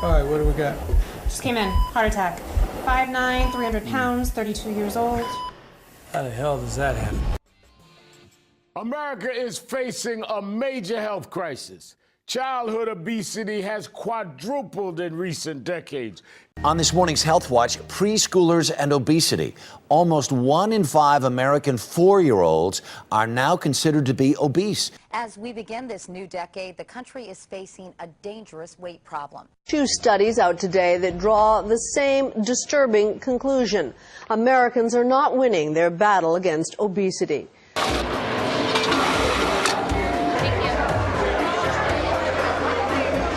All right, what do we got? Just came in. Heart attack. 5'9", 300 pounds, 32 years old. How the hell does that happen? America is facing a major health crisis. Childhood obesity has quadrupled in recent decades. On this morning's Health Watch, preschoolers and obesity. Almost 1 in 5 American 4-year-olds are now considered to be obese. As we begin this new decade, the country is facing a dangerous weight problem. 2 studies out today that draw the same disturbing conclusion. Americans are not winning their battle against obesity.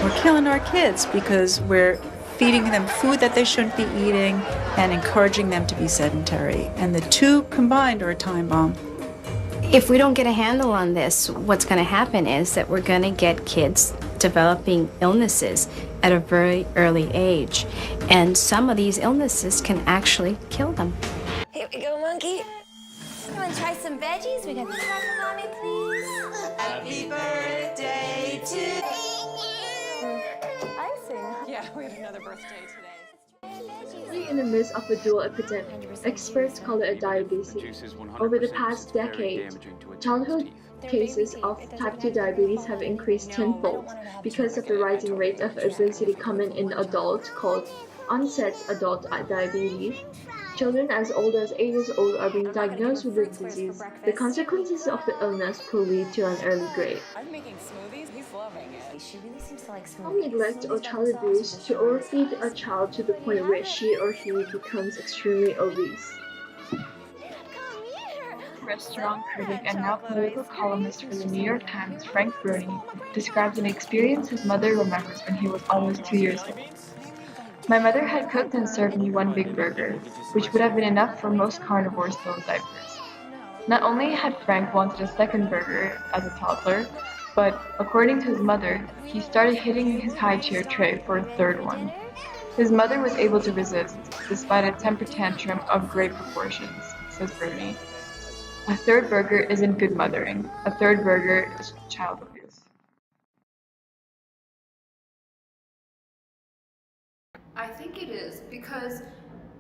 We're killing our kids because we're feeding them food that they shouldn't be eating and encouraging them to be sedentary. And the two combined are a time bomb. If we don't get a handle on this, what's going to happen is that we're going to get kids developing illnesses at a very early age. And some of these illnesses can actually kill them. Here we go, monkey. You want to try some veggies? We got some for mommy, please. Happy birthday to you. Yeah, we had another birthday today. In the midst of a dual epidemic, experts call it a diabetes. Over the past decade, childhood cases of type 2 diabetes have increased tenfold because of the rising rate of obesity common in adults called onset adult diabetes. Children as old as 8 years old are being diagnosed with the disease. The consequences of the illness could lead to an early grave. I'm making smoothies. He's loving it. She really seems to like Some neglect or child abuse to overfeed a child to the point where she or he becomes extremely obese. Restaurant critic and now political columnist for the New York Times, Frank Bruni, describes an experience his mother remembers when he was almost 2 years old. My mother had cooked and served me one big burger, which would have been enough for most carnivores still in diapers. Not only had Frank wanted a second burger as a toddler, but according to his mother, he started hitting his high chair tray for a third one. His mother was able to resist, despite a temper tantrum of great proportions, says Bruni. A third burger isn't good mothering. A third burger is child abuse. I think it is because,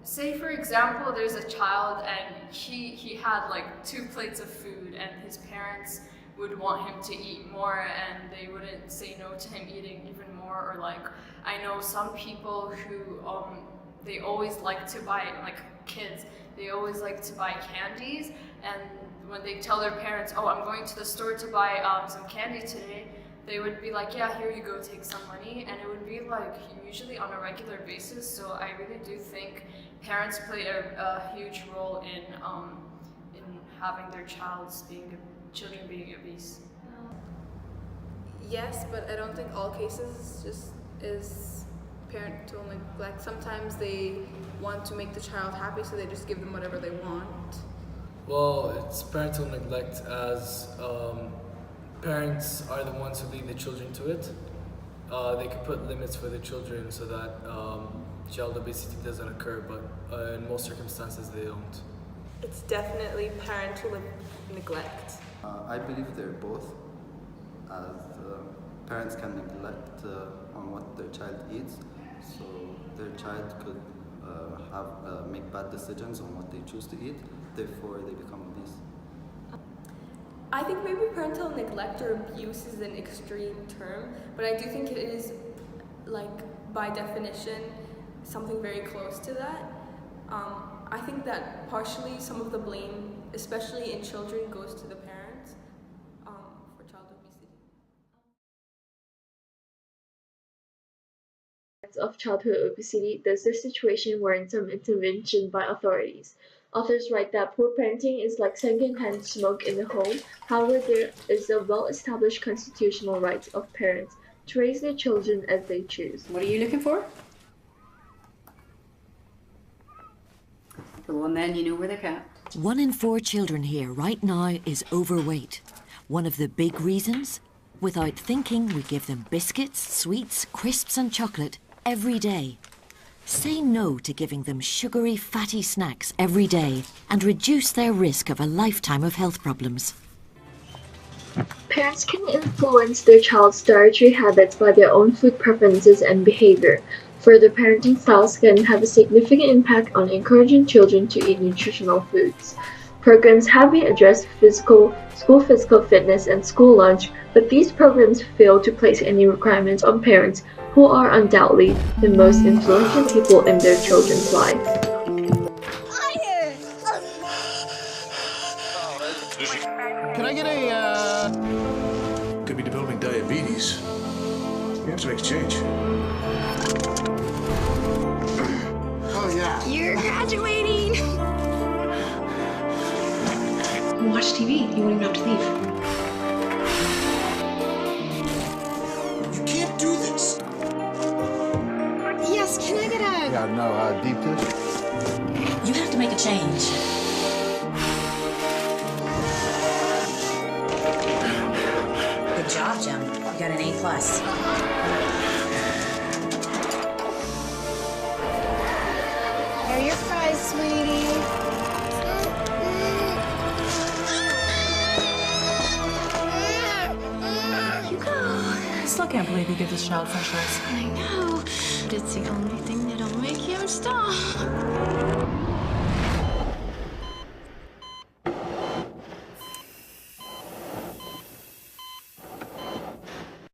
say for example, there's a child and he had like 2 plates of food and his parents would want him to eat more and they wouldn't say no to him eating even more. Or like, I know some people who they always like to buy, like kids, they always like to buy candies, and when they tell their parents, oh, I'm going to the store to buy some candy today, they would be like, yeah, here you go, take some money. And it would be like usually on a regular basis. So I really do think parents play a huge role in having their children being obese. Yes, but I don't think all cases just is parental neglect. Sometimes they want to make the child happy, so they just give them whatever they want. Well, it's parental neglect as parents are the ones who lead the children to it. They can put limits for the children so that child obesity doesn't occur, but in most circumstances they don't. It's definitely parental neglect. I believe they're both, as parents can neglect on what their child eats, so their child could make bad decisions on what they choose to eat, therefore they become obese. I think maybe parental neglect or abuse is an extreme term, but I do think it is, like, by definition, something very close to that. I think that partially some of the blame, especially in children, goes to the parents for child obesity. Of childhood obesity, does this situation warrant some intervention by authorities? Authors write that poor parenting is like second-hand smoke in the home. However, there is a well-established constitutional right of parents to raise their children as they choose. What are you looking for? Go on then, you know where they're kept. 1 in 4 children here right now is overweight. One of the big reasons? Without thinking, we give them biscuits, sweets, crisps and chocolate every day. Say no to giving them sugary, fatty snacks every day and reduce their risk of a lifetime of health problems. Parents can influence their child's dietary habits by their own food preferences and behavior. Further, parenting styles can have a significant impact on encouraging children to eat nutritional foods. Programs have been addressed school physical fitness, and school lunch, but these programs fail to place any requirements on parents who are undoubtedly the most influential people in their children's lives. Can I get a, Could be developing diabetes. We have to make a change. Oh, yeah. You're graduating. Watch TV. You won't even have to leave. You can't do this. Yes, can I get a... Yeah, no, deep dish. You have to make a change. Good job, Jim. You got an A+. Here are your fries, sweetie. I still can't believe you give this child French fries. I know, but it's the only thing that'll make him stop.